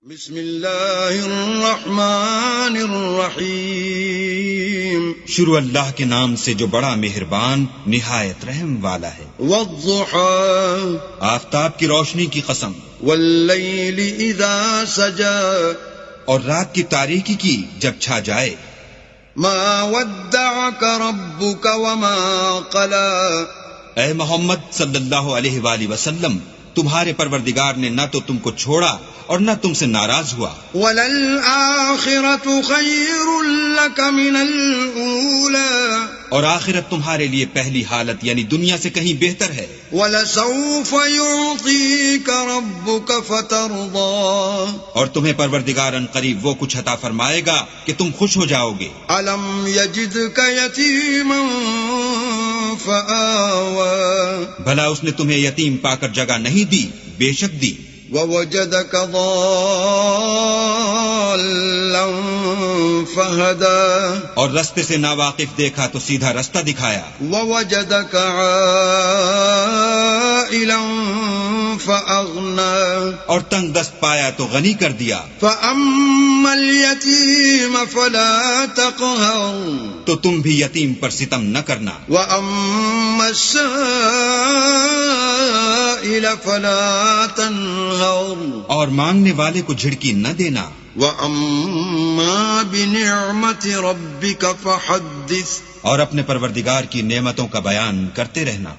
بسم اللہ الرحمن الرحیم، شروع اللہ کے نام سے جو بڑا مہربان نہایت رحم والا ہے۔ والضحى، آفتاب کی روشنی کی قسم، واللیل اذا سجا، اور رات کی تاریکی کی جب چھا جائے۔ ما ودعك ربك وما قلى، اے محمد صلی اللہ علیہ وآلہ وسلم، تمہارے پروردگار نے نہ تو تم کو چھوڑا اور نہ تم سے ناراض ہوا۔ وَلَلْآخِرَةُ خَيْرٌ لَكَ مِنَ الْأُولَى، اور آخرت تمہارے لیے پہلی حالت یعنی دنیا سے کہیں بہتر ہے۔ وَلَسَوْفَ يُعْطِيكَ رَبُّكَ فَتَرْضَىٰ، اور تمہیں پروردگار ان قریب وہ کچھ عطا فرمائے گا کہ تم خوش ہو جاؤ گے۔ أَلَمْ يَجِدْكَ يَتِيمًا فَآوَىٰ، بھلا اس نے تمہیں یتیم پا کر جگہ نہیں دی؟ بے شک دی۔ وَوَجَدَكَ ضَالًّا فَهَدَىٰ، اور رستے سے ناواقف دیکھا تو سیدھا رستہ دکھایا۔ وَوَجَدَكَ عَائِلًا فَأَغْنَىٰ، اور تنگ دست پایا تو غنی کر دیا۔ فَأَمَّا الْيَتِيمَ فَلَا تَقْهَرْ، تو تم بھی یتیم پر ستم نہ کرنا۔ وَأَمَّا السَّائِلَ فَلَا تَنْهَرْ، اور مانگنے والے کو جھڑکی نہ دینا۔ وَأَمَّا بِنِعْمَةِ رَبِّكَ فَحَدِّثْ، اور اپنے پروردگار کی نعمتوں کا بیان کرتے رہنا۔